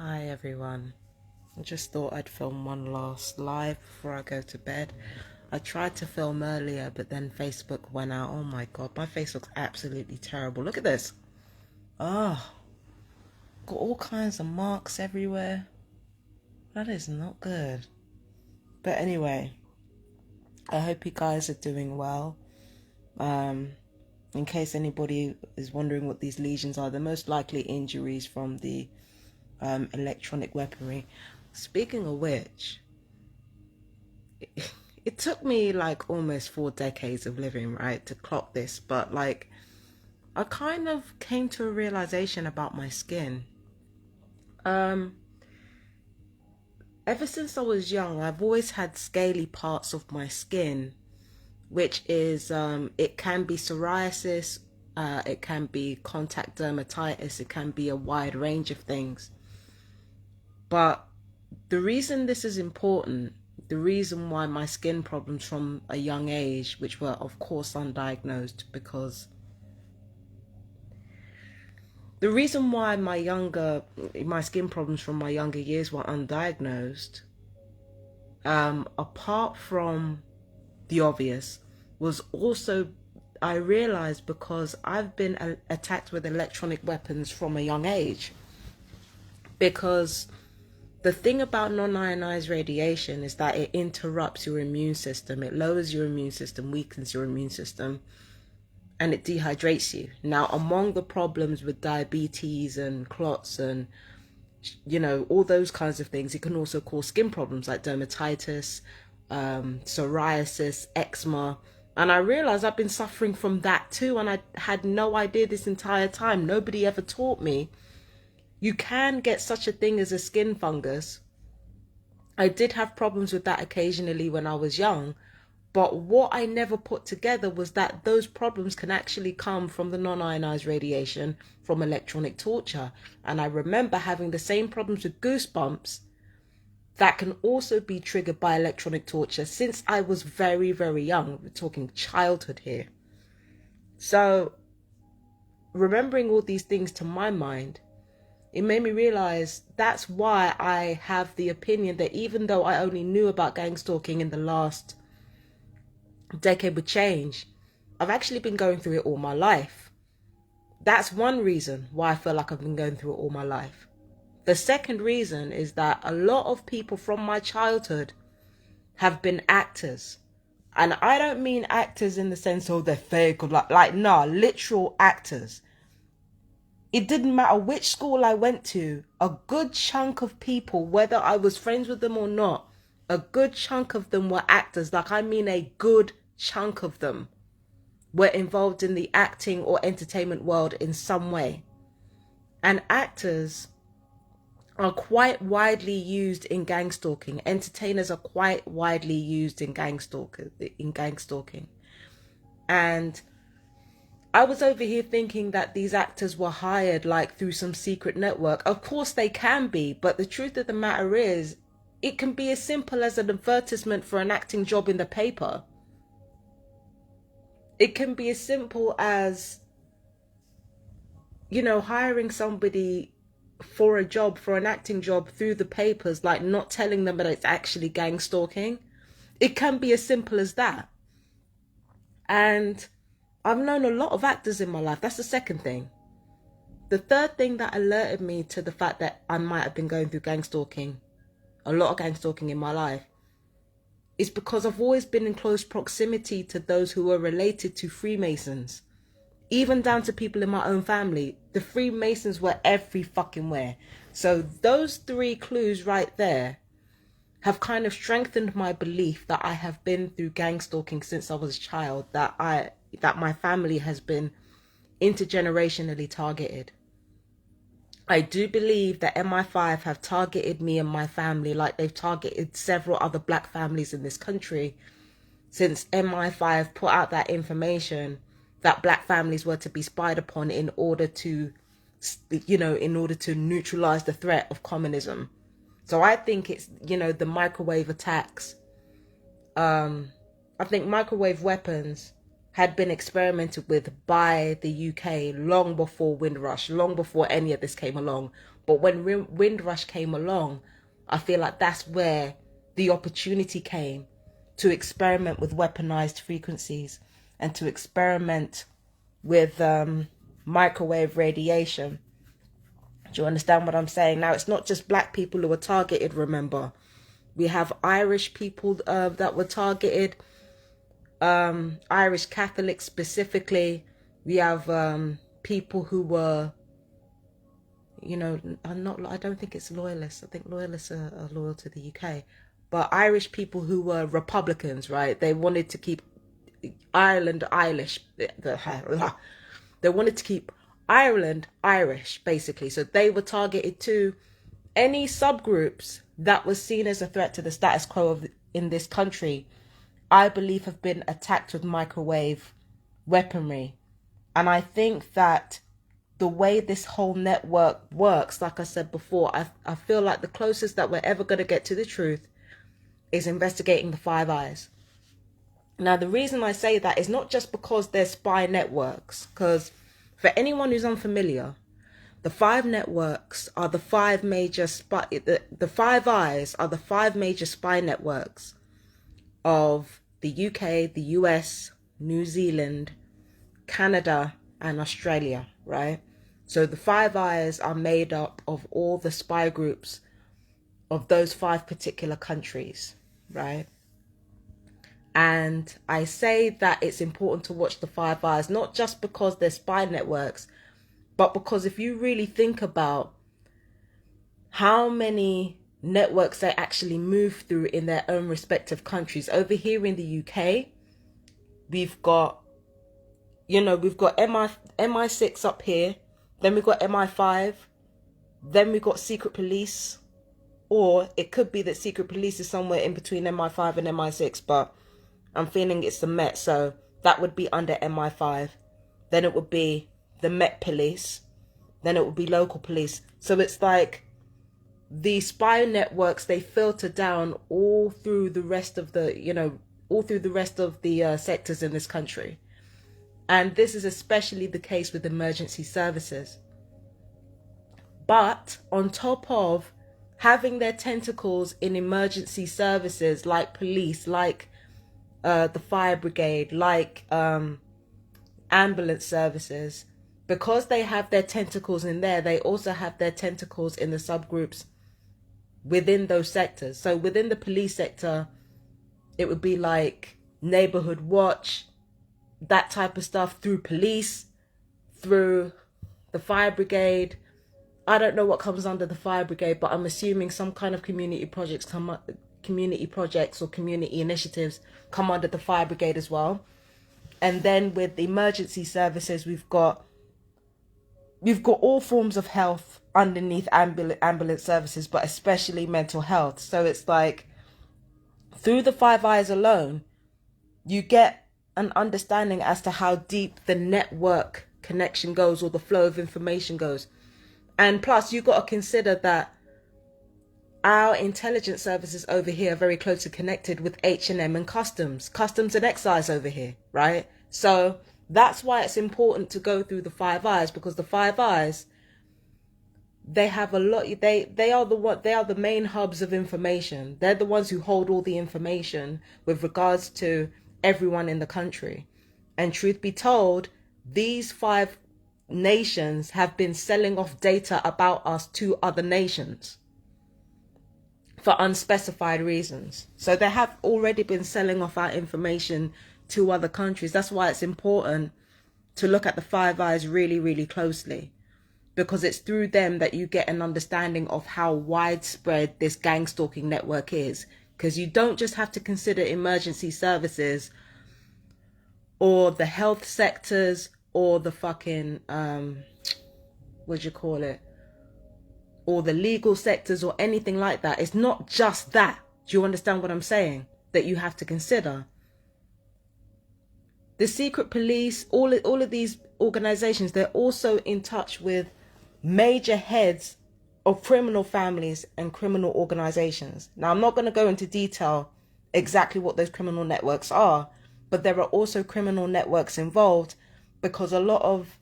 Hi everyone. I just thought I'd film one last live before I go to bed. I tried to film earlier, but then Facebook went out. Oh my god, my face looks absolutely terrible. Look at this. Oh, got all kinds of marks everywhere. That is not good. But anyway, I hope you guys are doing well. Um, in case anybody is wondering what these lesions are, they're most likely injuries from the electronic weaponry. Speaking of which, it took me like almost 4 decades of living, right, to clock this, but like I kind of came to a realization about my skin. Um, Ever since I was young, I've always had scaly parts of my skin, which is it can be psoriasis, it can be contact dermatitis, it can be a wide range of things. But the reason this is important, the reason why my skin problems from a young age, which were of course undiagnosed, because the reason why my skin problems from my younger years were undiagnosed, apart from the obvious, was also I realized because I've been attacked with electronic weapons from a young age. Because the thing about non-ionized radiation is that it interrupts your immune system. It lowers your immune system, weakens your immune system, and it dehydrates you. Now, among the problems with diabetes and clots and, all those kinds of things, it can also cause skin problems like dermatitis, psoriasis, eczema. And I realized I've been suffering from that too, and I had no idea this entire time. Nobody ever taught me you can get such a thing as a skin fungus. I did have problems with that occasionally when I was young, but what I never put together was that those problems can actually come from the non-ionized radiation from electronic torture. And I remember having the same problems with goosebumps that can also be triggered by electronic torture since I was very, very young. We're talking childhood here. So remembering all these things to my mind, it made me realize that's why I have the opinion that even though I only knew about gang stalking in the last decade with change, I've actually been going through it all my life. That's one reason why I feel like I've been going through it all my life. The second reason is that a lot of people from my childhood have been actors. And I don't mean actors in the sense of they're fake or no, literal actors. It didn't matter which school I went to, a good chunk of people, whether I was friends with them or not, a good chunk of them were actors. Like, I mean a good chunk of them were involved in the acting or entertainment world in some way. And actors are quite widely used in gang stalking. Entertainers are quite widely used in gang stalking. And I was over here thinking that these actors were hired like through some secret network. Of course they can be, but the truth of the matter is, it can be as simple as an advertisement for an acting job in the paper. It can be as simple as, hiring somebody for a job, for an acting job through the papers, like not telling them that it's actually gang stalking. It can be as simple as that. And I've known a lot of actors in my life. That's the second thing. The third thing that alerted me to the fact that I might have been going through gang stalking, a lot of gang stalking in my life, is because I've always been in close proximity to those who were related to Freemasons. Even down to people in my own family. The Freemasons were every fucking where. So those three clues right there have kind of strengthened my belief that I have been through gang stalking since I was a child, that my family has been intergenerationally targeted. I do believe that MI5 have targeted me and my family like they've targeted several other black families in this country, since MI5 put out that information that black families were to be spied upon in order to neutralize the threat of communism. So I think it's, the microwave attacks. I think microwave weapons had been experimented with by the UK long before Windrush, long before any of this came along. But when Windrush came along, I feel like that's where the opportunity came to experiment with weaponized frequencies and to experiment with microwave radiation. Do you understand what I'm saying? Now, it's not just black people who were targeted, remember. We have Irish people that were targeted, Irish Catholics specifically. We have people who were, you know, I don't think it's loyalists. I think loyalists are loyal to the UK. But Irish people who were Republicans, right? They wanted to keep Ireland Irish. They wanted to keep Ireland Irish, basically. So they were targeted to any subgroups that was seen as a threat to the status quo in this country, I believe have been attacked with microwave weaponry. And I think that the way this whole network works, like I said before, I feel like the closest that we're ever going to get to the truth is investigating the Five Eyes. Now, the reason I say that is not just because they're spy networks, because for anyone who's unfamiliar, the five networks are the five major the Five Eyes are the five major spy networks of the UK, the US, New Zealand, Canada, and Australia, right? So the Five Eyes are made up of all the spy groups of those five particular countries, right? And I say that it's important to watch the Five Eyes, not just because they're spy networks, but because if you really think about how many networks they actually move through in their own respective countries. Over here in the UK, we've got, we've got MI6 up here, then we've got MI5, then we've got Secret Police, or it could be that Secret Police is somewhere in between MI5 and MI6, but I'm feeling it's the Met, so that would be under MI5. Then it would be the Met Police, then it would be local police. So it's like the spy networks, they filter down all through the rest of the, sectors in this country. And this is especially the case with emergency services. But on top of having their tentacles in emergency services like police, like the fire brigade, like ambulance services, because they have their tentacles in there, they also have their tentacles in the subgroups within those sectors. So within the police sector, it would be like neighborhood watch, that type of stuff, through police, through the fire brigade. I don't know what comes under the fire brigade, but I'm assuming some kind of community projects or community initiatives come under the fire brigade as well. And then with the emergency services, we've got all forms of health underneath ambulance services, but especially mental health. So it's like through the Five Eyes alone, you get an understanding as to how deep the network connection goes, or the flow of information goes. And plus, you've got to consider that our intelligence services over here are very closely connected with H&M and customs and excise over here, right? So that's why it's important to go through the Five Eyes, because the Five Eyes, they have a lot. They are the main hubs of information. They're the ones who hold all the information with regards to everyone in the country. And truth be told, these five nations have been selling off data about us to other nations for unspecified reasons. So they have already been selling off our information to other countries. That's why it's important to look at the Five Eyes really, really closely, because it's through them that you get an understanding of how widespread this gang stalking network is. Because you don't just have to consider emergency services or the health sectors or the fucking, or the legal sectors or anything like that. It's not just that. Do you understand what I'm saying? That you have to consider. The secret police, all of these organizations, they're also in touch with major heads of criminal families and criminal organizations. Now, I'm not going to go into detail exactly what those criminal networks are, but there are also criminal networks involved, because a lot of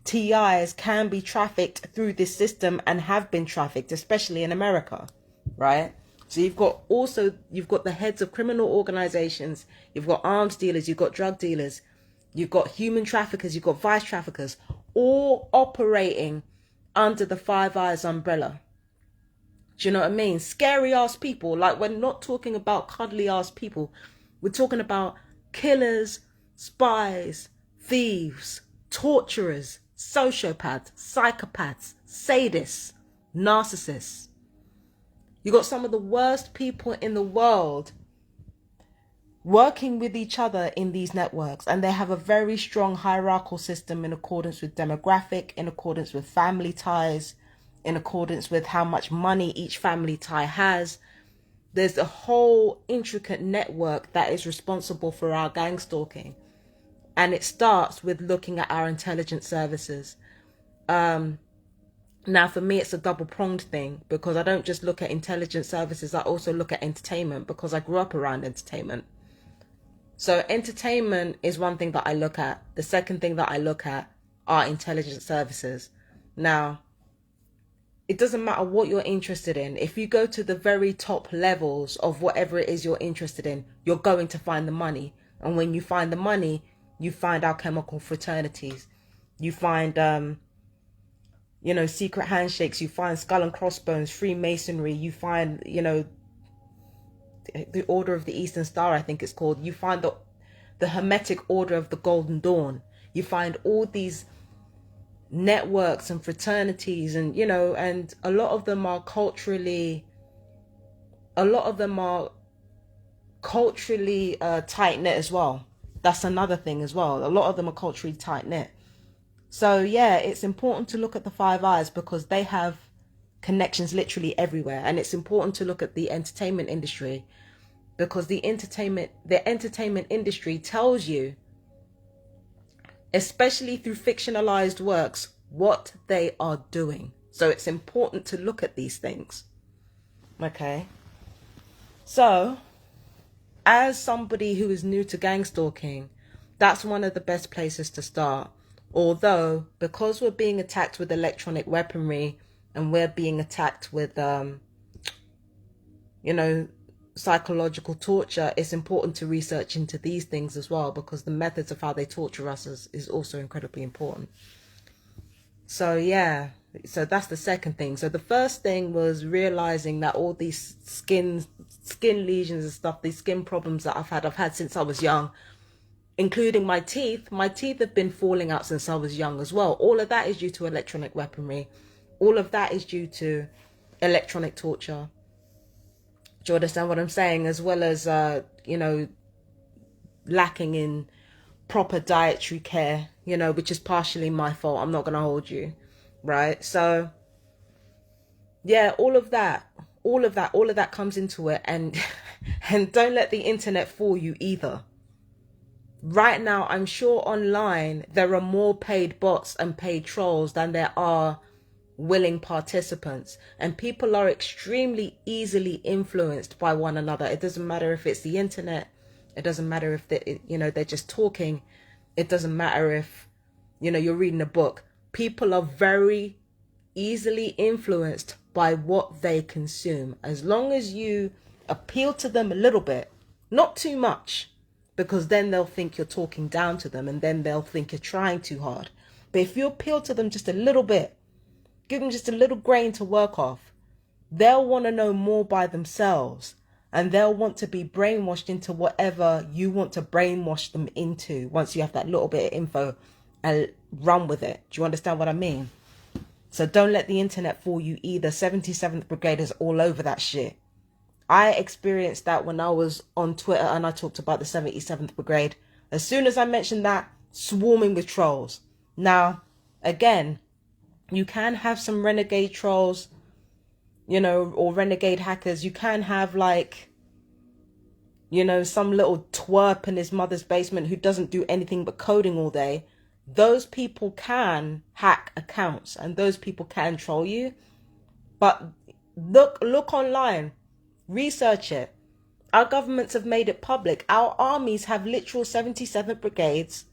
TIs can be trafficked through this system and have been trafficked, especially in America, right? So you've got the heads of criminal organizations, you've got arms dealers, you've got drug dealers, you've got human traffickers, you've got vice traffickers, all operating under the Five Eyes umbrella. Do you know what I mean? Scary ass people. Like, we're not talking about cuddly ass people. We're talking about killers, spies, thieves, torturers, sociopaths, psychopaths, sadists, narcissists. You got some of the worst people in the world working with each other in these networks, and they have a very strong hierarchical system in accordance with demographic, in accordance with family ties, in accordance with how much money each family tie has. There's a whole intricate network that is responsible for our gang stalking. And it starts with looking at our intelligence services. Now, for me, it's a double-pronged thing, because I don't just look at intelligence services, I also look at entertainment, because I grew up around entertainment. So entertainment is one thing that I look at. The second thing that I look at are intelligence services. Now, it doesn't matter what you're interested in. If you go to the very top levels of whatever it is you're interested in, you're going to find the money. And when you find the money, you find alchemical fraternities. You find, secret handshakes. You find skull and crossbones, Freemasonry. You find, the Order of the Eastern Star, I think it's called. You find the Hermetic Order of the Golden Dawn. You find all these networks and fraternities, and and a lot of them are culturally tight knit as well. That's another thing as well. A lot of them are culturally tight knit. So yeah, it's important to look at the Five Eyes, because they have connections literally everywhere. And it's important to look at the entertainment industry, because the entertainment industry tells you, especially through fictionalized works, what they are doing. So it's important to look at these things. Okay. So, as somebody who is new to gang stalking, that's one of the best places to start. Although, because we're being attacked with electronic weaponry, and we're being attacked with, psychological torture, it's important to research into these things as well, because the methods of how they torture us is also incredibly important. So yeah, so that's the second thing. So the first thing was realizing that all these skin lesions and stuff, these skin problems that I've had since I was young, including my teeth have been falling out since I was young as well. All of that is due to electronic weaponry. All of that is due to electronic torture. Do you understand what I'm saying? As well as, lacking in proper dietary care, which is partially my fault. I'm not going to hold you. Right? So, yeah, all of that comes into it. And, and don't let the internet fool you either. Right now, I'm sure online there are more paid bots and paid trolls than there are willing participants, and people are extremely easily influenced by one another. It doesn't matter if it's the internet, it doesn't matter if they're just talking, it doesn't matter if you're reading a book. People are very easily influenced by what they consume, as long as you appeal to them a little bit, not too much, because then they'll think you're talking down to them, and then they'll think you're trying too hard. But if you appeal to them just a little bit, give them just a little grain to work off, they'll want to know more by themselves, and they'll want to be brainwashed into whatever you want to brainwash them into once you have that little bit of info, and run with it. Do you understand what I mean? So don't let the internet fool you either. 77th Brigade is all over that shit. I experienced that when I was on Twitter and I talked about the 77th Brigade. As soon as I mentioned that, swarming with trolls. Now, again, you can have some renegade trolls, or renegade hackers. You can have some little twerp in his mother's basement who doesn't do anything but coding all day. Those people can hack accounts, and those people can troll you. But look online, research it. Our governments have made it public. Our armies have literal 77 brigades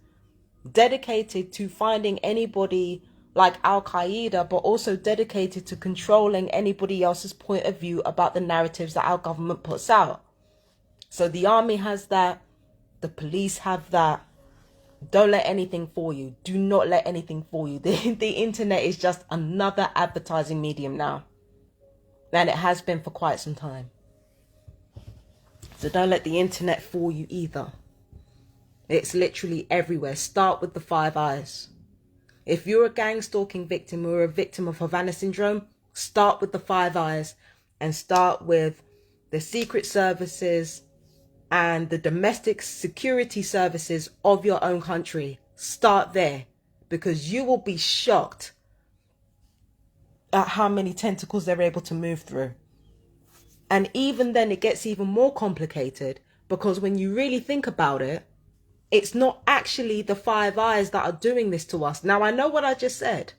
dedicated to finding anybody like Al-Qaeda, but also dedicated to controlling anybody else's point of view about the narratives that our government puts out. So the army has that, the police have that. Don't let anything fool you. Do not let anything fool you. The internet is just another advertising medium now. And it has been for quite some time. So don't let the internet fool you either. It's literally everywhere. Start with the Five Eyes. If you're a gang stalking victim or a victim of Havana syndrome, start with the Five Eyes and start with the secret services and the domestic security services of your own country. Start there, because you will be shocked at how many tentacles they're able to move through. And even then it gets even more complicated, because when you really think about it, it's not actually the Five Eyes that are doing this to us. Now, I know what I just said.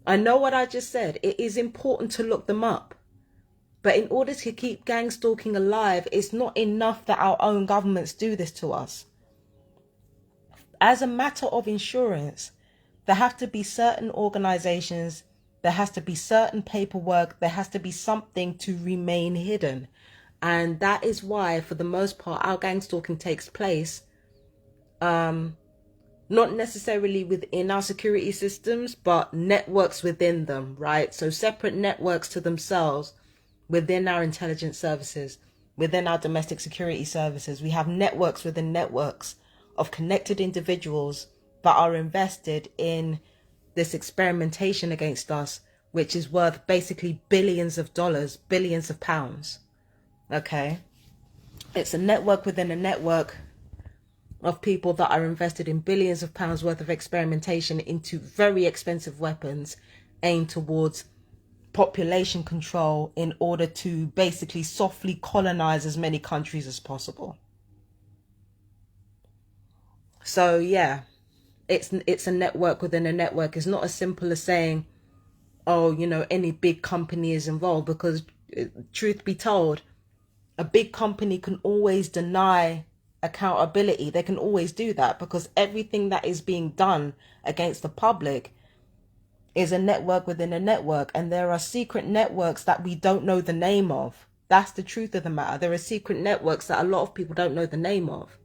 It is important to look them up. But in order to keep gang stalking alive, it's not enough that our own governments do this to us. As a matter of insurance, there have to be certain organizations, there has to be certain paperwork, there has to be something to remain hidden. And that is why, for the most part, our gang stalking takes place not necessarily within our security systems, but networks within them, right? So separate networks to themselves within our intelligence services, within our domestic security services. We have networks within networks of connected individuals that are invested in this experimentation against us, which is worth basically billions of dollars, billions of pounds. Okay? It's a network within a network of people that are invested in billions of pounds worth of experimentation into very expensive weapons aimed towards population control in order to basically softly colonize as many countries as possible. So yeah, it's a network within a network. It's not as simple as saying, oh, you know, any big company is involved, because truth be told, a big company can always deny accountability. They can always do that, because everything that is being done against the public is a network within a network, and there are secret networks that we don't know the name of. That's the truth of the matter. There are secret networks that a lot of people don't know the name of.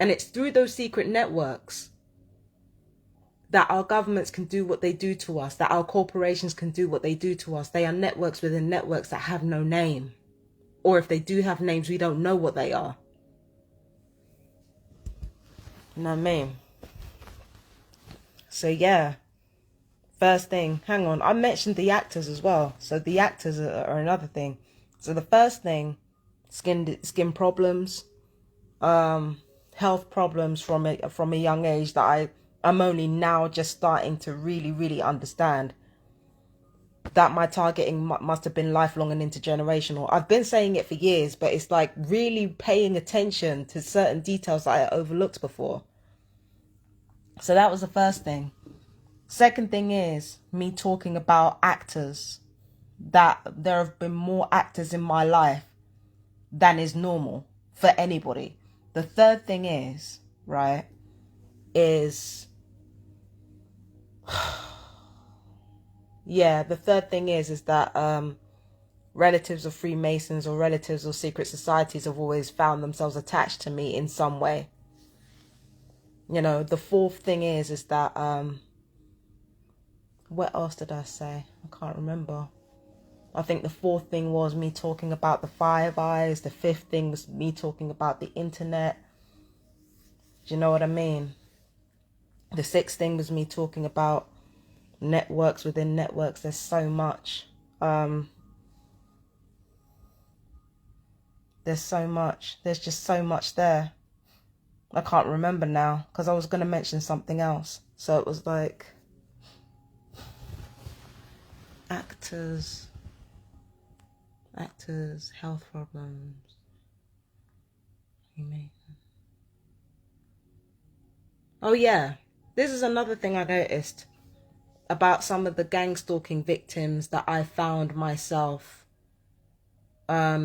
And it's through those secret networks that our governments can do what they do to us, that our corporations can do what they do to us. They are networks within networks that have no name. Or if they do have names, we don't know what they are. You know what I mean? So yeah. First thing, hang on, I mentioned the actors as well. So the actors are another thing. So the first thing, skin problems, health problems from a young age that I'm only now just starting to really understand that my targeting must have been lifelong and intergenerational. I've been saying it for years, but it's like really paying attention to certain details that I overlooked before. So that was the first thing. Second thing is me talking about actors, that there have been more actors in my life than is normal for anybody. The third thing is, right, is, yeah, the third thing is that relatives of Freemasons or relatives of secret societies have always found themselves attached to me in some way. You know, the fourth thing is that, what else did I say? I can't remember. I think the fourth thing was me talking about the Five Eyes. The fifth thing was me talking about the internet. Do you know what I mean? The sixth thing was me talking about networks within networks. There's so much. There's so much. There's just so much there. I can't remember now, because I was going to mention something else. So it was like actors, health problems. Oh yeah, this is another thing I noticed about some of the gang stalking victims that I found myself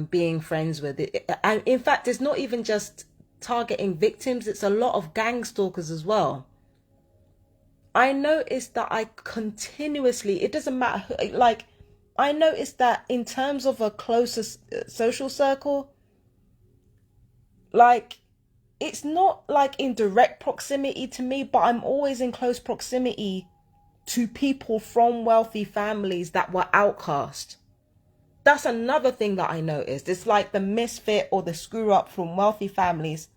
being friends with it. And in fact, it's not even just targeting victims, it's a lot of gang stalkers as well. I noticed that I continuously, it doesn't matter who, like, I noticed that in terms of a closer social circle, like, it's not like in direct proximity to me, but I'm always in close proximity to people from wealthy families that were outcast. That's another thing that I noticed. It's like the misfit or the screw up from wealthy families.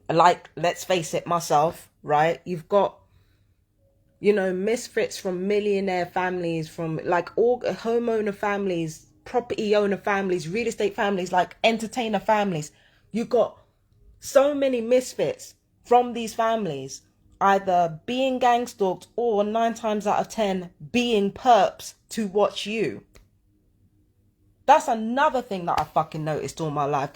Like, let's face it, myself, right? You've got, you know, misfits from millionaire families, from like all homeowner families, property owner families, real estate families, like entertainer families. You've got so many misfits from these families, either being gang stalked or 9 times out of 10 being perps to watch you. That's another thing that I fucking noticed all my life.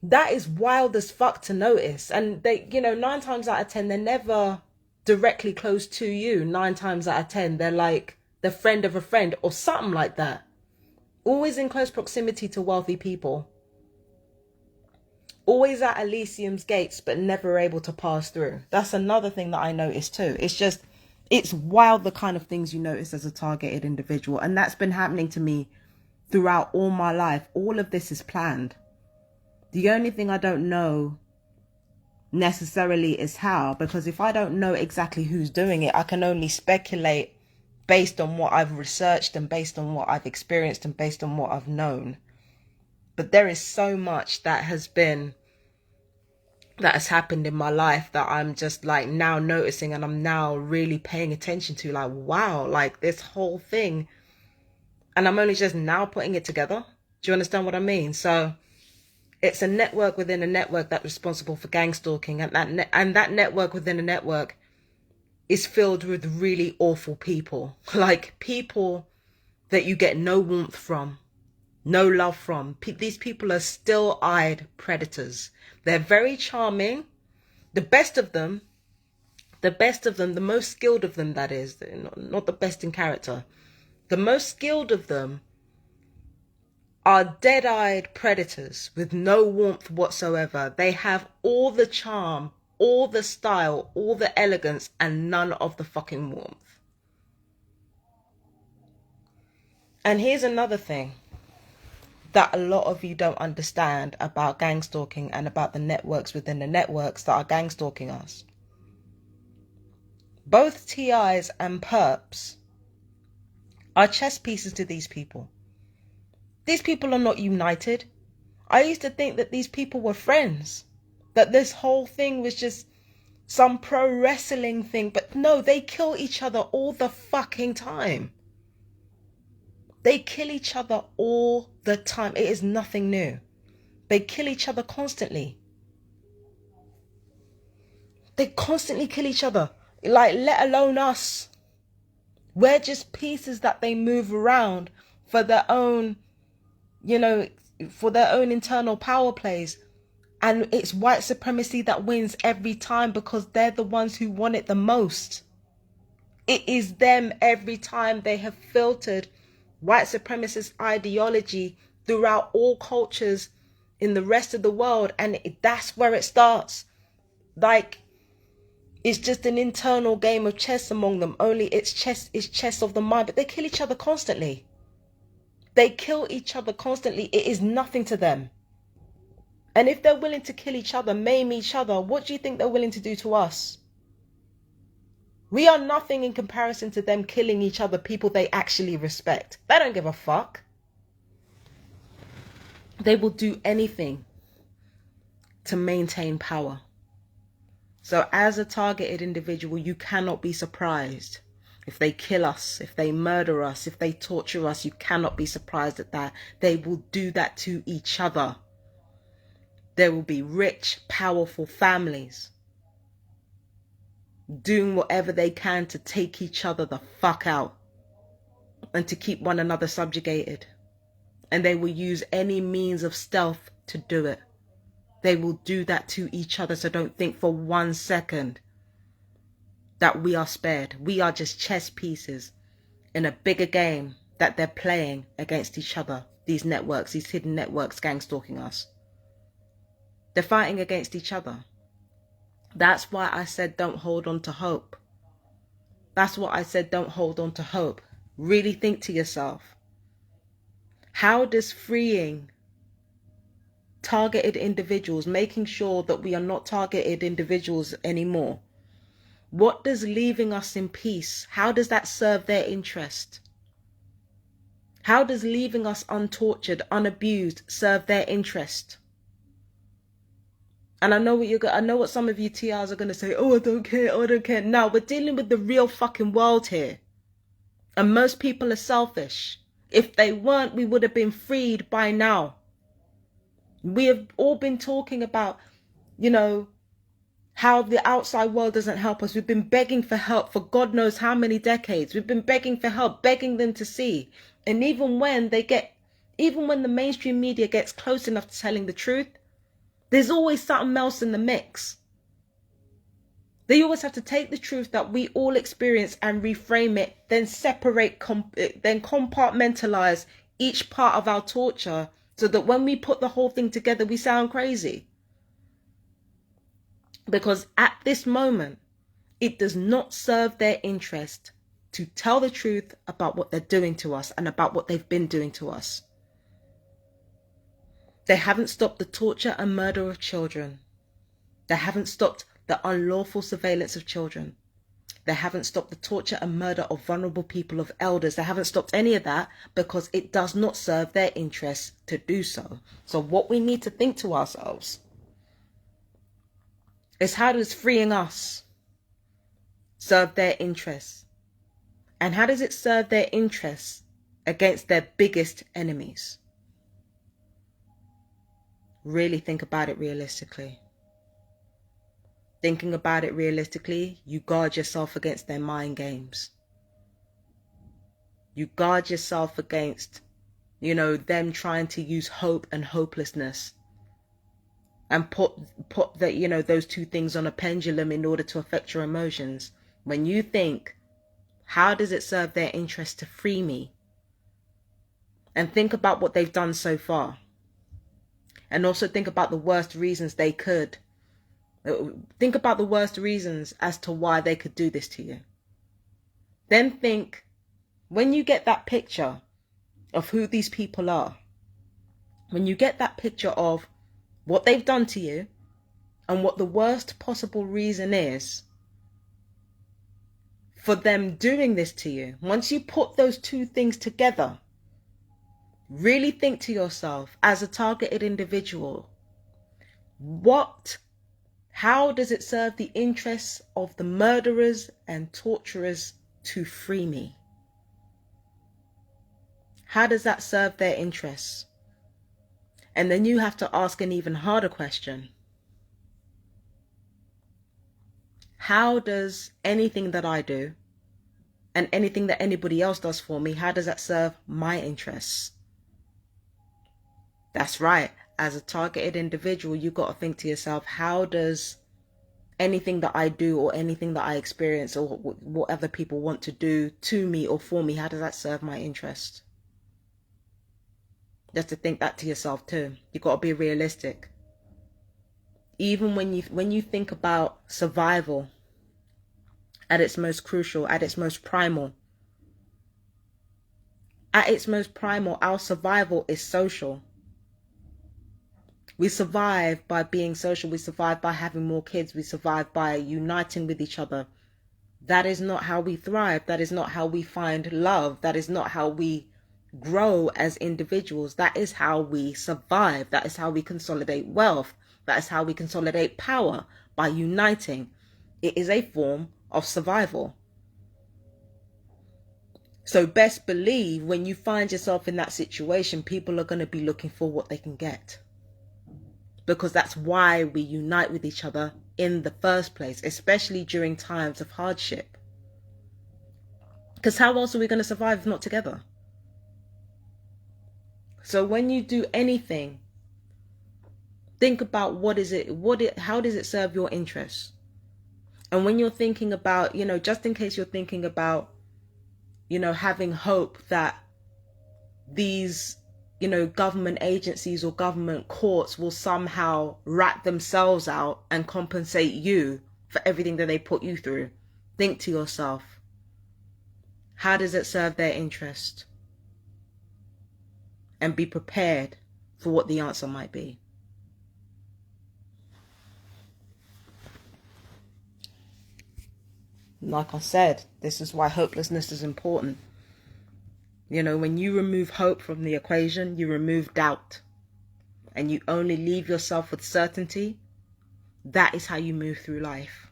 That is wild as fuck to notice. And they, you know, 9 times out of 10, they're never directly close to you. 9 times out of 10, they're like the friend of a friend or something like that. Always in close proximity to wealthy people. Always at Elysium's gates, but never able to pass through. That's another thing that I noticed too. It's wild the kind of things you notice as a targeted individual. And that's been happening to me throughout all my life. All of this is planned. The only thing I don't know necessarily is how, because if I don't know exactly who's doing it, I can only speculate based on what I've researched and based on what I've experienced and based on what I've known. But there is so much that has happened in my life that I'm just like now noticing, and I'm now really paying attention to, like, wow, like this whole thing. And I'm only just now putting it together. Do you understand what I mean? So it's a network within a network that's responsible for gang stalking, and that network within a network is filled with really awful people. Like people that you get no warmth from, no love from. These people are still-eyed predators. They're very charming. The best of them, the most skilled of them, that is, not the best in character. The most skilled of them are dead-eyed predators with no warmth whatsoever. They have all the charm, all the style, all the elegance, and none of the fucking warmth. And here's another thing that a lot of you don't understand about gang stalking and about the networks within the networks that are gang stalking us. Both TIs and perps are chess pieces to these people. These people are not united. I used to think that these people were friends, that this whole thing was just some pro wrestling thing, but no, they kill each other all the fucking time. They kill each other all the time. It is nothing new. They kill each other constantly. They constantly kill each other. Like, let alone us. We're just pieces that they move around for their own, you know, for their own internal power plays. And it's white supremacy that wins every time because they're the ones who want it the most. It is them every time. They have filtered white supremacist ideology throughout all cultures in the rest of the world, and that's where it starts. Like, it's just an internal game of chess among them. Only it's chess of the mind, but they kill each other constantly. They kill each other constantly. It is nothing to them. And if they're willing to kill each other, maim each other, what do you think they're willing to do to us? We are nothing in comparison to them killing each other, people they actually respect. They don't give a fuck. They will do anything to maintain power. So as a targeted individual, you cannot be surprised if they kill us, if they murder us, if they torture us. You cannot be surprised at that. They will do that to each other. There will be rich, powerful families doing whatever they can to take each other the fuck out and to keep one another subjugated. And they will use any means of stealth to do it. They will do that to each other. So don't think for 1 second that we are spared. We are just chess pieces in a bigger game that they're playing against each other. These networks, these hidden networks gang stalking us. They're fighting against each other. That's why I said don't hold on to hope. That's what I said, don't hold on to hope. Really think to yourself, how does freeing targeted individuals, making sure that we are not targeted individuals anymore, what does leaving us in peace, how does that serve their interest? How does leaving us untortured, unabused serve their interest? And I know what some of you TRs are going to say, oh, I don't care, oh, I don't care. No, we're dealing with the real fucking world here. And most people are selfish. If they weren't, we would have been freed by now. We have all been talking about, how the outside world doesn't help us. We've been begging for help for God knows how many decades. We've been begging for help, begging them to see. And even when the mainstream media gets close enough to telling the truth, there's always something else in the mix. They always have to take the truth that we all experience and reframe it, then then compartmentalize each part of our torture so that when we put the whole thing together, we sound crazy. Because at this moment, it does not serve their interest to tell the truth about what they're doing to us and about what they've been doing to us. They haven't stopped the torture and murder of children. They haven't stopped the unlawful surveillance of children. They haven't stopped the torture and murder of vulnerable people, of elders. They haven't stopped any of that because it does not serve their interests to do so. So what we need to think to ourselves is, how does freeing us serve their interests? And how does it serve their interests against their biggest enemies? Really think about it realistically. Thinking about it realistically, you guard yourself against their mind games. You guard yourself against, them trying to use hope and hopelessness and put that, those two things on a pendulum in order to affect your emotions. When you think, how does it serve their interest to free me? And think about what they've done so far. And also think about the worst reasons they could. Think about the worst reasons as to why they could do this to you. Then think, when you get that picture of who these people are, when you get that picture of what they've done to you and what the worst possible reason is for them doing this to you, once you put those two things together, really think to yourself as a targeted individual, how does it serve the interests of the murderers and torturers to free me? How does that serve their interests? And then you have to ask an even harder question. How does anything that I do and anything that anybody else does for me, how does that serve my interests? That's right. As a targeted individual, you've got to think to yourself, how does anything that I do or anything that I experience or whatever people want to do to me or for me, how does that serve my interest? Just to think that to yourself too. You've got to be realistic. Even when you think about survival at its most crucial, at its most primal, our survival is social. We survive by being social. We survive by having more kids. We survive by uniting with each other. That is not how we thrive. That is not how we find love. That is not how we grow as individuals. That is how we survive. That is how we consolidate wealth. That is how we consolidate power, by uniting. It is a form of survival. So best believe when you find yourself in that situation, people are going to be looking for what they can get. Because that's why we unite with each other in the first place, especially during times of hardship. Because how else are we going to survive if not together? So when you do anything, think about how does it serve your interests? And when you're thinking about, just in case you're thinking about, having hope that these, you know, government agencies or government courts will somehow rat themselves out and compensate you for everything that they put you through. Think to yourself, how does it serve their interest? And be prepared for what the answer might be. Like I said, this is why hopelessness is important. You know, when you remove hope from the equation, you remove doubt. And you only leave yourself with certainty. That is how you move through life.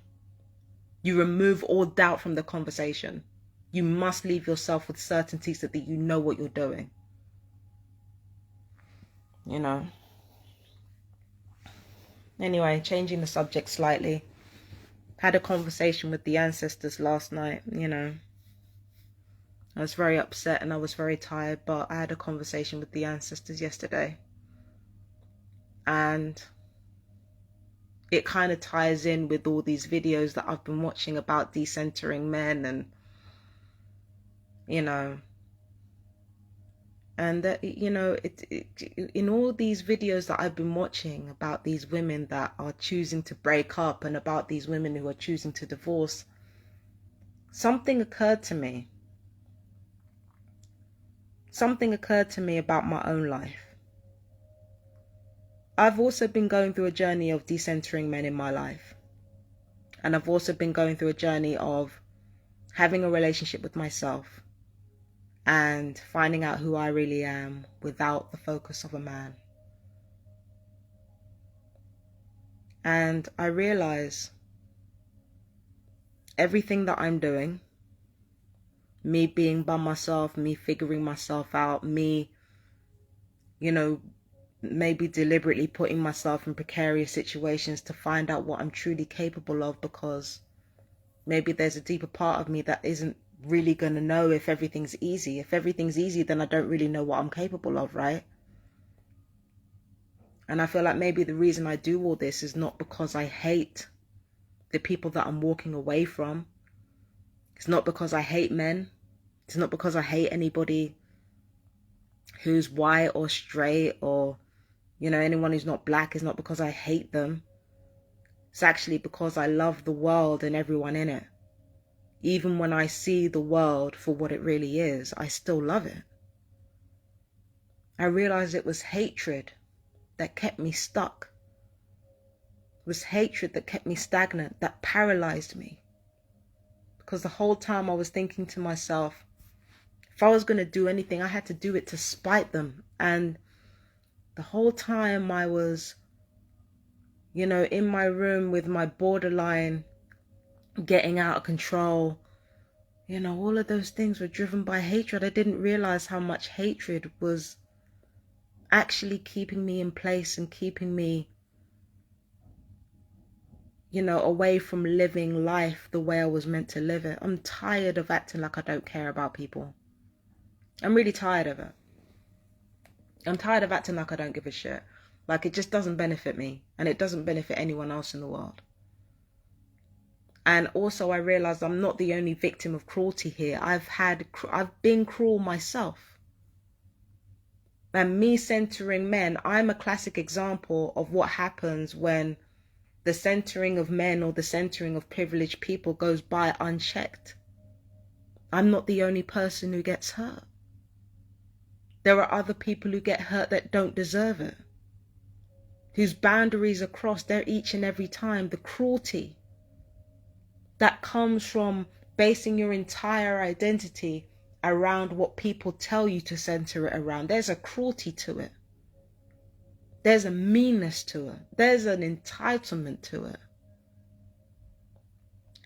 You remove all doubt from the conversation. You must leave yourself with certainty so that you know what you're doing. You know. Anyway, changing the subject slightly. Had a conversation with the ancestors last night, you know. I was very upset and I was very tired, but I had a conversation with the ancestors yesterday. And it kind of ties in with all these videos that I've been watching about decentering men and, you know, and that, you know, in all these videos that I've been watching about these women that are choosing to break up and about these women who are choosing to divorce, something occurred to me. Something occurred to me about my own life. I've also been going through a journey of decentering men in my life. And I've also been going through a journey of having a relationship with myself and finding out who I really am without the focus of a man. And I realize everything that I'm doing, me being by myself, me figuring myself out, me, you know, maybe deliberately putting myself in precarious situations to find out what I'm truly capable of, because maybe there's a deeper part of me that isn't really going to know if everything's easy. If everything's easy, then I don't really know what I'm capable of, right? And I feel like maybe the reason I do all this is not because I hate the people that I'm walking away from. It's not because I hate men. It's not because I hate anybody who's white or straight or, you know, anyone who's not black. It's not because I hate them. It's actually because I love the world and everyone in it. Even when I see the world for what it really is, I still love it. I realized it was hatred that kept me stuck. It was hatred that kept me stagnant, that paralyzed me. Because the whole time I was thinking to myself, if I was going to do anything, I had to do it to spite them. And the whole time I was, you know, in my room with my borderline getting out of control, you know, all of those things were driven by hatred. I didn't realize how much hatred was actually keeping me in place and keeping me, you know, away from living life the way I was meant to live it. I'm tired of acting like I don't care about people. I'm really tired of it. I'm tired of acting like I don't give a shit. Like, it just doesn't benefit me, and it doesn't benefit anyone else in the world. And also I realized I'm not the only victim of cruelty here. I've been cruel myself. And me centering men, I'm a classic example of what happens when the centering of men or the centering of privileged people goes by unchecked. I'm not the only person who gets hurt. There are other people who get hurt that don't deserve it, whose boundaries are crossed there each and every time. The cruelty that comes from basing your entire identity around what people tell you to center it around. There's a cruelty to it. There's a meanness to it. There's an entitlement to it.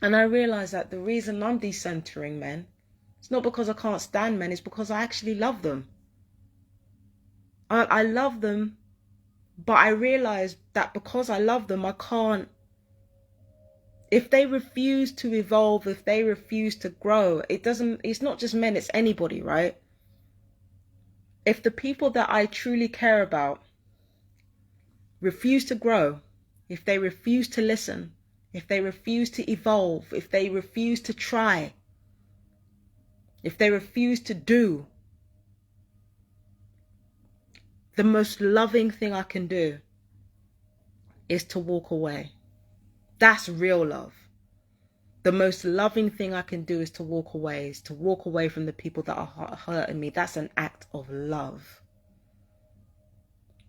And I realize that the reason I'm decentering men, it's not because I can't stand men, it's because I actually love them. I love them, but I realize that because I love them, I can't. If they refuse to evolve, if they refuse to grow, it's not just men, it's anybody, right? If the people that I truly care about refuse to grow, if they refuse to listen, if they refuse to evolve, if they refuse to try, if they refuse to do, the most loving thing I can do is to walk away. That's real love. The most loving thing I can do is to walk away, from the people that are hurting me. That's an act of love.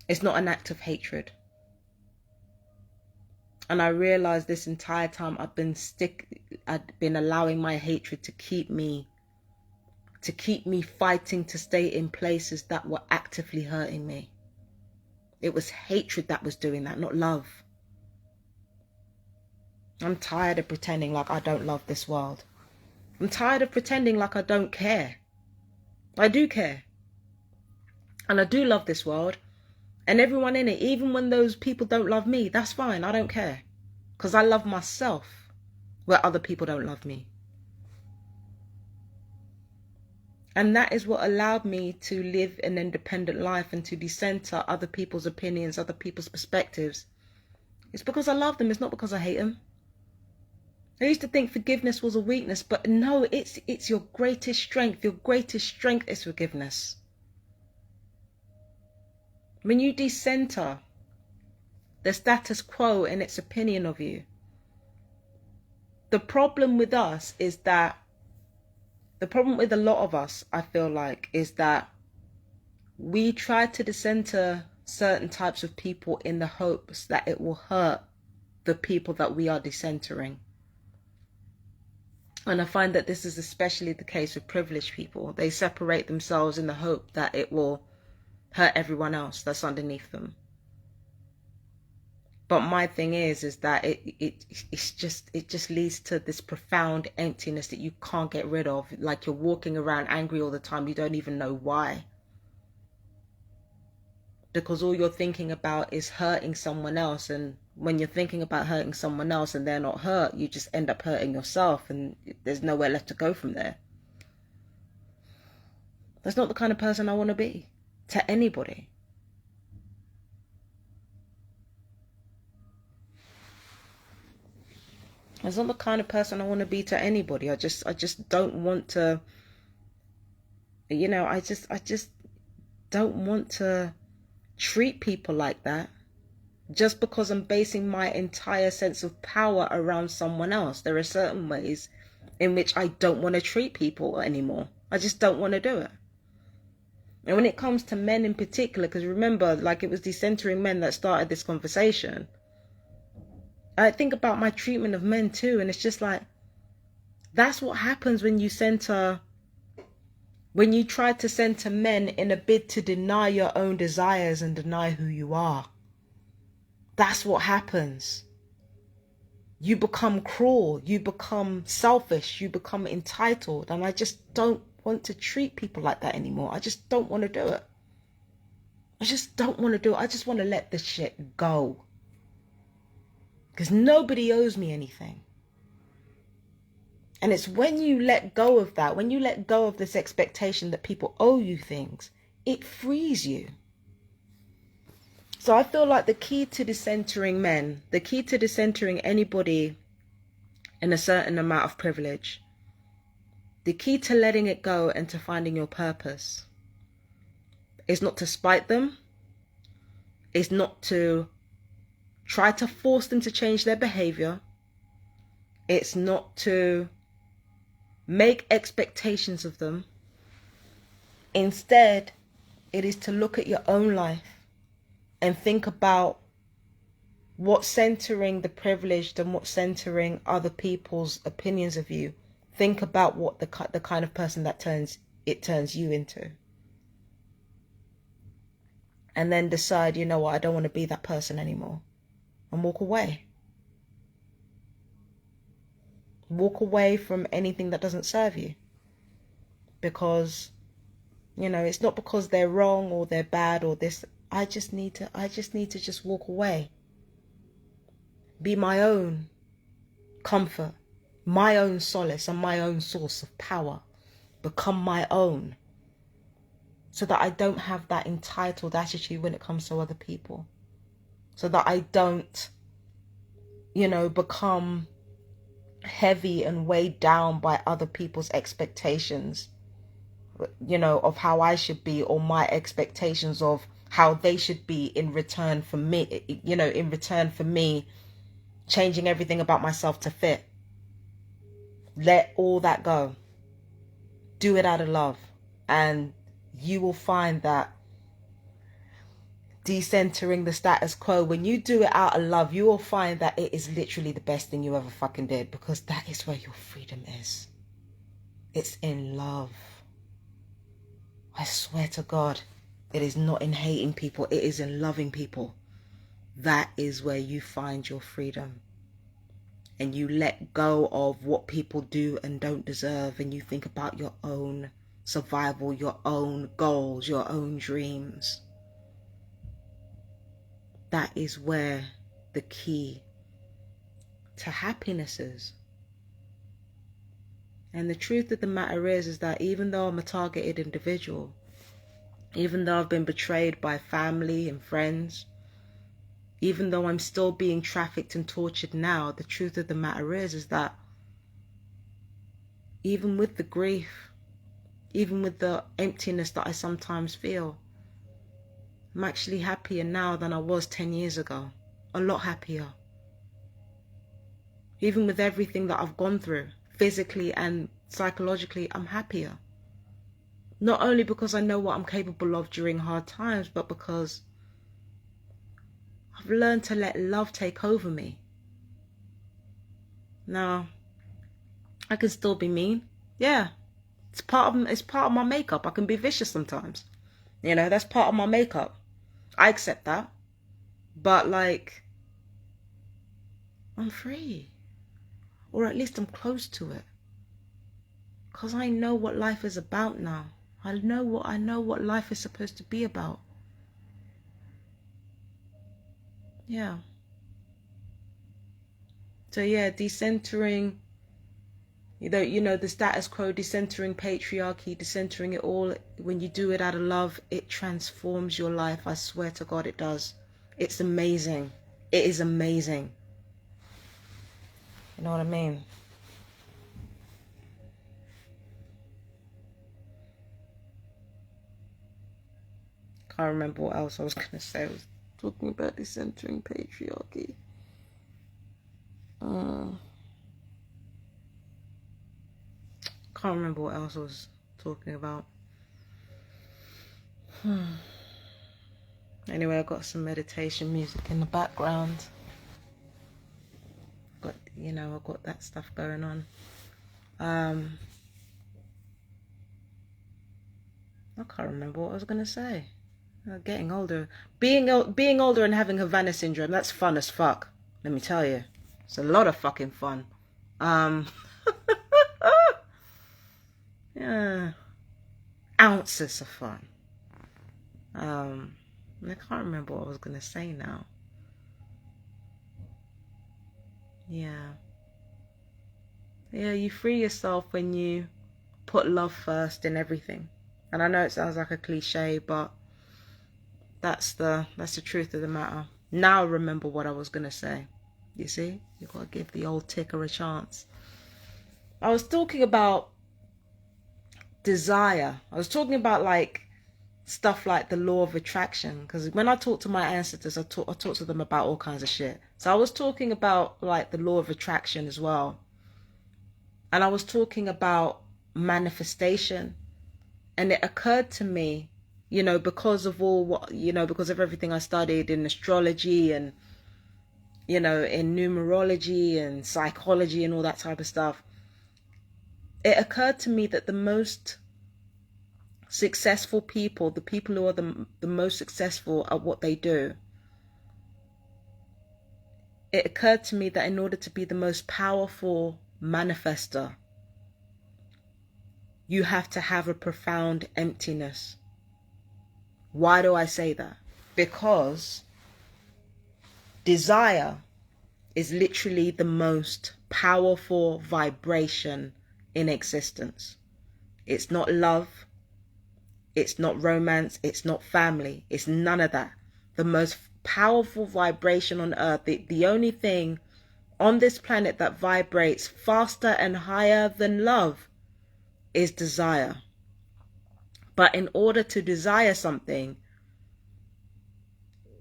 It's not an act of hatred. And I realized this entire time I've been allowing my hatred to keep me fighting to stay in places that were actively hurting me. It was hatred that was doing that, not love. I'm tired of pretending like I don't love this world. I'm tired of pretending like I don't care. I do care. And I do love this world and everyone in it. Even when those people don't love me, that's fine. I don't care. Because I love myself where other people don't love me. And that is what allowed me to live an independent life and to decenter other people's opinions, other people's perspectives. It's because I love them. It's not because I hate them. I used to think forgiveness was a weakness, but no, it's your greatest strength. Your greatest strength is forgiveness. When you decenter the status quo in its opinion of you, the problem with us is that, the problem with a lot of us, I feel like, is that we try to decenter certain types of people in the hopes that it will hurt the people that we are decentering. And I find that this is especially the case with privileged people. They separate themselves in the hope that it will hurt everyone else that's underneath them. But my thing is that it just leads to this profound emptiness that you can't get rid of. Like you're walking around angry all the time. You don't even know why. Because all you're thinking about is hurting someone else. And when you're thinking about hurting someone else and they're not hurt, you just end up hurting yourself. And there's nowhere left to go from there. That's not the kind of person I want to be to anybody. That's not the kind of person I want to be to anybody. I just don't want to, I just don't want to treat people like that just because I'm basing my entire sense of power around someone else. There are certain ways in which I don't want to treat people anymore. I just don't want to do it. And when it comes to men in particular, because remember, like it was decentering men that started this conversation, I think about my treatment of men too, and it's just like, that's what happens when you try to center men in a bid to deny your own desires and deny who you are. That's what happens. You become cruel, you become selfish, you become entitled, and I just don't want to treat people like that anymore. I just don't want to do it. I just don't want to do it. I just want to let this shit go. Because nobody owes me anything. And it's when you let go of that, when you let go of this expectation that people owe you things, it frees you. So I feel like the key to decentering men, the key to decentering anybody in a certain amount of privilege, the key to letting it go and to finding your purpose is not to spite them, is not to try to force them to change their behavior. It's not to make expectations of them. Instead, it is to look at your own life and think about what's centering the privileged and what's centering other people's opinions of you. Think about what the kind of person that turns you into. And then decide, you know what, I don't want to be that person anymore. And walk away. Walk away from anything that doesn't serve you. Because, it's not because they're wrong or they're bad or this. I just need to just walk away. Be my own comfort, my own solace, and my own source of power. Become my own. So that I don't have that entitled attitude when it comes to other people. So that I don't, become heavy and weighed down by other people's expectations, of how I should be, or my expectations of how they should be in return for me, in return for me changing everything about myself to fit. Let all that go. Do it out of love. And you will find that decentering the status quo, when you do it out of love, you will find that it is literally the best thing you ever fucking did, because that is where your freedom is. It's in love. I swear to God, it is not in hating people. It is in loving people. That is where you find your freedom. And you let go of what people do and don't deserve, and you think about your own survival, your own goals, your own dreams. That is where the key to happiness is. And the truth of the matter is that even though I'm a targeted individual, even though I've been betrayed by family and friends, even though I'm still being trafficked and tortured now, the truth of the matter is that even with the grief, even with the emptiness that I sometimes feel, I'm actually happier now than I was 10 years ago. A lot happier. Even with everything that I've gone through, physically and psychologically, I'm happier. Not only because I know what I'm capable of during hard times, but because I've learned to let love take over me. Now, I can still be mean. Yeah. It's part of my makeup. I can be vicious sometimes. That's part of my makeup. I accept that. But like, I'm free. Or at least I'm close to it. Because I know what life is about now. I know what life is supposed to be about. Yeah. So yeah, decentering, the status quo, decentering patriarchy, decentering it all. When you do it out of love, it transforms your life. I swear to God it does. It's amazing. It is amazing. You know what I mean? Can't remember what else I was going to say. I was talking about decentering patriarchy. Can't remember what else I was talking about. Anyway, I got some meditation music in the background. I've got that stuff going on. I can't remember what I was going to say. Getting older. Being older and having Havana syndrome, that's fun as fuck. Let me tell you. It's a lot of fucking fun. Yeah. Ounces of fun. I can't remember what I was going to say now. Yeah. Yeah, you free yourself when you put love first in everything. And I know it sounds like a cliche, but that's the truth of the matter. Now I remember what I was going to say. You see? You got to give the old ticker a chance. I was talking about desire. I was talking about like stuff like the law of attraction, because when I talk to my ancestors, I talk to them about all kinds of shit. So I was talking about like the law of attraction as well, and I was talking about manifestation, and it occurred to me, because of because of everything I studied in astrology and in numerology and psychology and all that type of stuff, it occurred to me that the most successful people, the people who are the most successful at what they do, it occurred to me that in order to be the most powerful manifester, you have to have a profound emptiness. Why do I say that? Because desire is literally the most powerful vibration in existence. It's not love. It's not romance. It's not family. It's none of that. The most powerful vibration on earth, the only thing on this planet that vibrates faster and higher than love, is desire. But in order to desire something,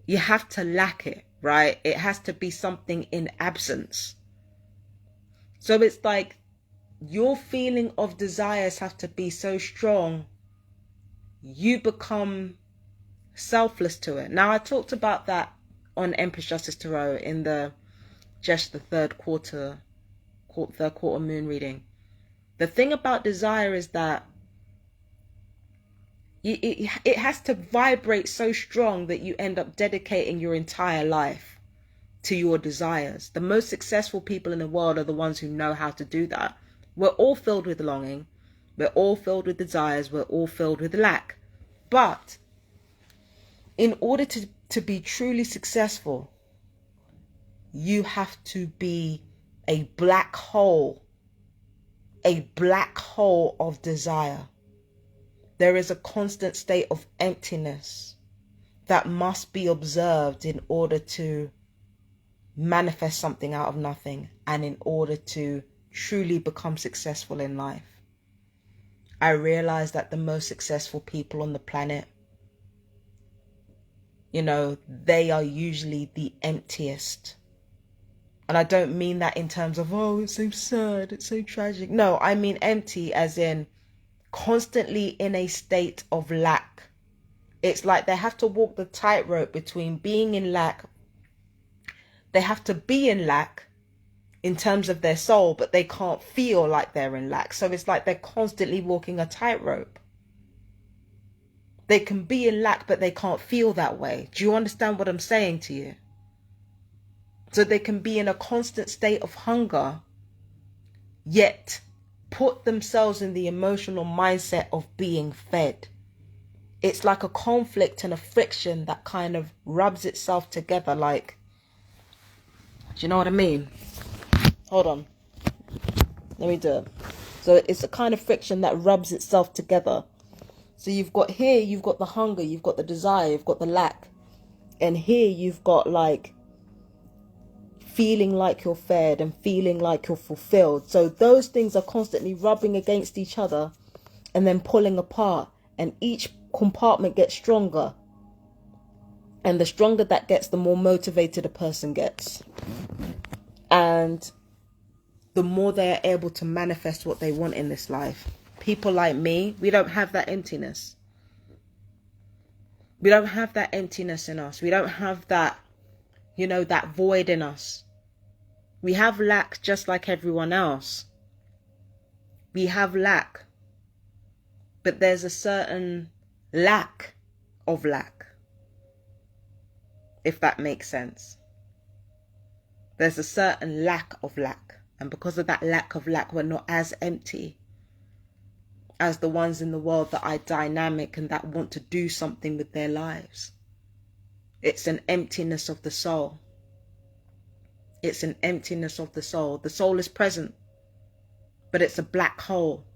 you have to lack it, right? It has to be something in absence. So it's like your feeling of desires have to be so strong, you become selfless to it. Now, I talked about that on Empress Justice Tarot in the third quarter moon reading. The thing about desire is that it has to vibrate so strong that you end up dedicating your entire life to your desires. The most successful people in the world are the ones who know how to do that. We're all filled with longing. We're all filled with desires. We're all filled with lack. But in order to be truly successful, you have to be a black hole of desire. There is a constant state of emptiness that must be observed in order to manifest something out of nothing and in order to truly become successful in life. I realize that the most successful people on the planet, they are usually the emptiest. And I don't mean that in terms of, oh, it's so sad, it's so tragic. No, I mean empty as in constantly in a state of lack. It's like they have to walk the tightrope between being in lack. They have to be in lack in terms of their soul, but they can't feel like they're in lack. So it's like they're constantly walking a tightrope. They can be in lack, but they can't feel that way. Do you understand what I'm saying to you? So they can be in a constant state of hunger, yet put themselves in the emotional mindset of being fed. It's like a conflict and a friction that kind of rubs itself together. Like, do you know what I mean? Hold on. Let me do it. So it's a kind of friction that rubs itself together. So you've got the hunger, you've got the desire, you've got the lack. And here you've got like feeling like you're fed and feeling like you're fulfilled. So those things are constantly rubbing against each other and then pulling apart. And each compartment gets stronger. And the stronger that gets, the more motivated a person gets. And the more they are able to manifest what they want in this life. People like me, we don't have that emptiness. We don't have that emptiness in us. We don't have that, that void in us. We have lack just like everyone else. We have lack. But there's a certain lack of lack. If that makes sense. There's a certain lack of lack. And because of that lack of lack, we're not as empty as the ones in the world that are dynamic and that want to do something with their lives. It's an emptiness of the soul. It's an emptiness of the soul. The soul is present, but it's a black hole.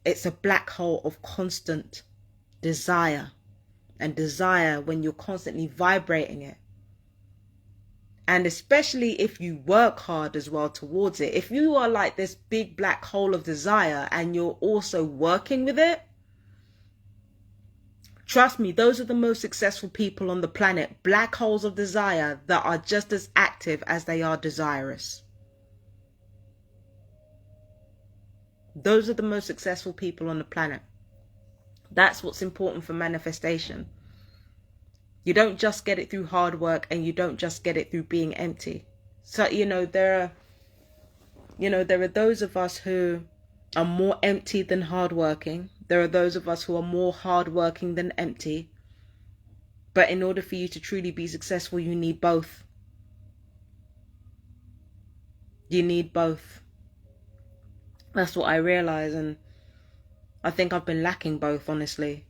It's a black hole of constant desire. And desire, when you're constantly vibrating it, and especially if you work hard as well towards it. If you are like this big black hole of desire and you're also working with it, trust me, those are the most successful people on the planet. Black holes of desire that are just as active as they are desirous. Those are the most successful people on the planet. That's what's important for manifestation. You don't just get it through hard work, and you don't just get it through being empty. So, there are those of us who are more empty than hardworking. There are those of us who are more hardworking than empty. But in order for you to truly be successful, you need both. You need both. That's what I realize, and I think I've been lacking both, honestly.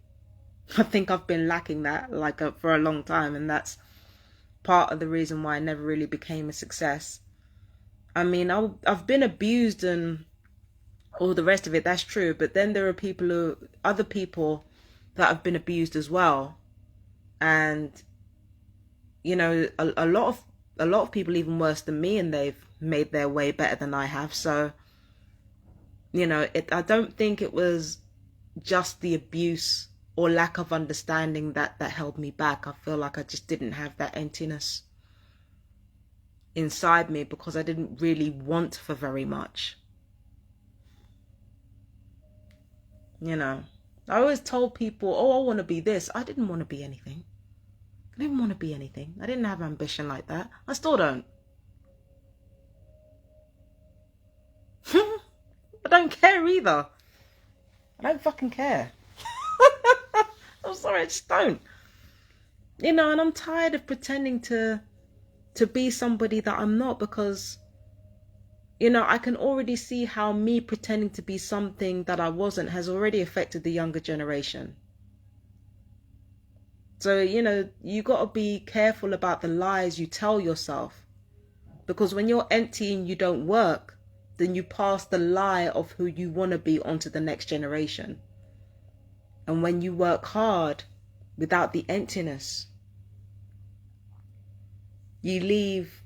I think I've been lacking that for a long time, and that's part of the reason why I never really became a success. I mean, I've been abused and all the rest of it, that's true, but then there are other people that have been abused as well. And a lot of people even worse than me, and they've made their way better than I have. So I don't think it was just the abuse or lack of understanding that held me back. I feel like I just didn't have that emptiness inside me because I didn't really want for very much. You know, I always told people, oh, I want to be this. I didn't want to be anything. I didn't want to be anything. I didn't have ambition like that. I still don't. I don't care either. I don't fucking care. I'm sorry, I just don't. You know, and I'm tired of pretending to be somebody that I'm not, because, you know, I can already see how me pretending to be something that I wasn't has already affected the younger generation. So, you know, you got to be careful about the lies you tell yourself, because when you're empty and you don't work, then you pass the lie of who you want to be onto the next generation. And when you work hard without the emptiness, you leave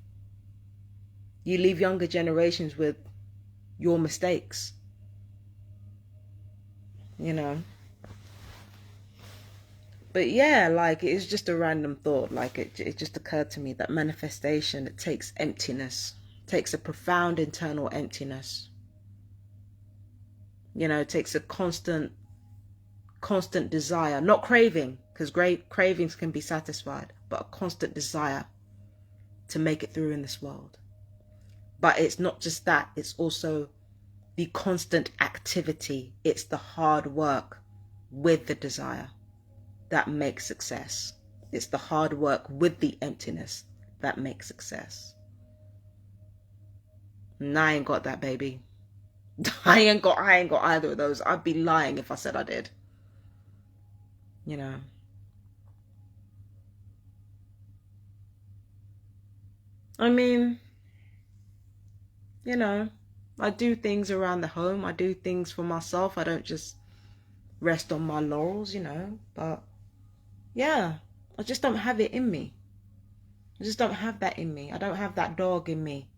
younger generations with your mistakes, you know. But yeah, like, it's just a random thought. Like, it just occurred to me that manifestation, it takes emptiness, it takes a profound internal emptiness. You know, it takes a constant desire, not craving, because great cravings can be satisfied, but a constant desire to make it through in this world. But it's not just that, it's also the constant activity. It's the hard work with the desire that makes success. It's the hard work with the emptiness that makes success. And I ain't got that, baby. I ain't got either of those. I'd be lying if I said I did. You know. I mean, you know, I do things around the home. I do things for myself. I don't just rest on my laurels, you know. But yeah, I just don't have it in me. I just don't have that in me. I don't have that dog in me.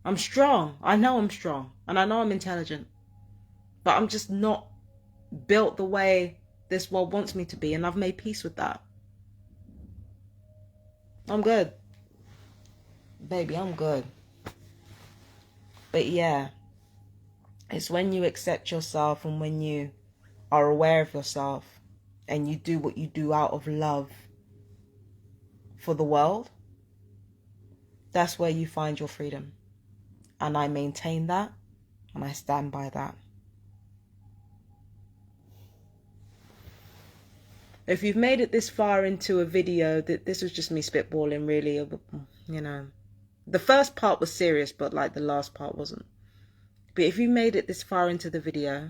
I'm strong. I know I'm strong. And I know I'm intelligent. But I'm just not built the way this world wants me to be. And I've made peace with that. I'm good. Baby, I'm good. But yeah, it's when you accept yourself and when you are aware of yourself and you do what you do out of love for the world, that's where you find your freedom. And I maintain that and I stand by that. If you've made it this far into a video, that this was just me spitballing, really, you know. The first part was serious, but like the last part wasn't. But if you made it this far into the video,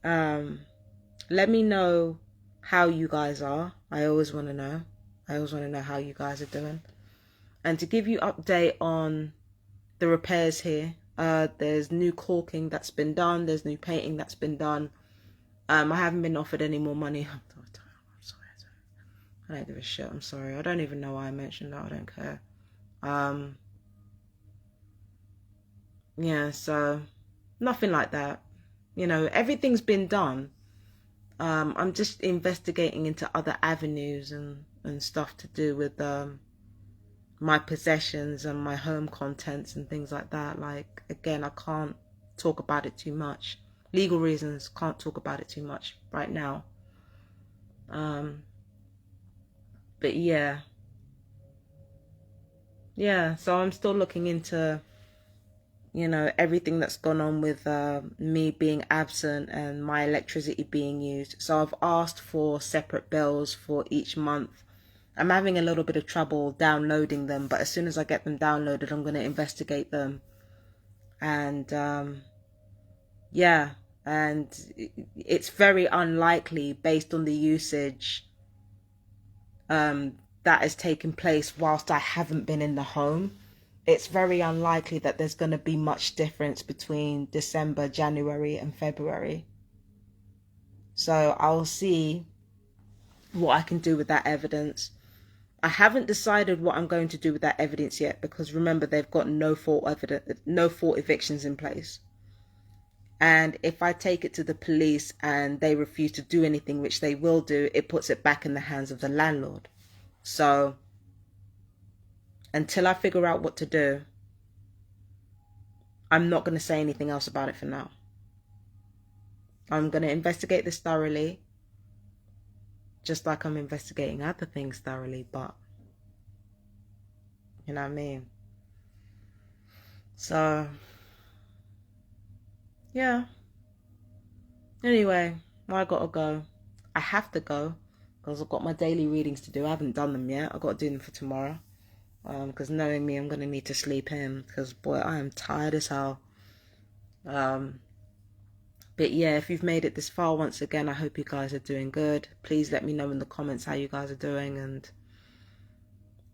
let me know how you guys are. I always want to know. I always want to know how you guys are doing. And to give you update on the repairs here, there's new caulking that's been done. There's new painting that's been done. I haven't been offered any more money. I'm sorry. I don't give a shit. I'm sorry. I don't even know why I mentioned that. I don't care. Yeah, so nothing like that. You know, everything's been done. I'm just investigating into other avenues and stuff to do with my possessions and my home contents and things like that. Like, again, I can't talk about it too much. Legal reasons, can't talk about it too much right now. But yeah, so I'm still looking into, you know, everything that's gone on with me being absent and my electricity being used. So I've asked for separate bills for each month. I'm having a little bit of trouble downloading them, but as soon as I get them downloaded, I'm going to investigate them. And yeah, and it's very unlikely, based on the usage that has taken place whilst I haven't been in the home, it's very unlikely that there's going to be much difference between December, January and February. So I'll see what I can do with that evidence. I haven't decided what I'm going to do with that evidence yet, because remember, they've got no fault evictions in place. And if I take it to the police and they refuse to do anything, which they will do, it puts it back in the hands of the landlord. So until I figure out what to do, I'm not going to say anything else about it for now. I'm going to investigate this thoroughly, just like I'm investigating other things thoroughly, but you know what I mean? So, yeah. Anyway, I gotta go. I have to go because I've got my daily readings to do. I haven't done them yet. I've got to do them for tomorrow. Because knowing me, I'm going to need to sleep in because, boy, I am tired as hell. But yeah, if you've made it this far, once again, I hope you guys are doing good. Please let me know in the comments how you guys are doing, and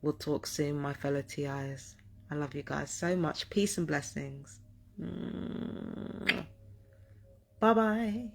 we'll talk soon, my fellow TIs. I love you guys so much. Peace and blessings. Bye-bye.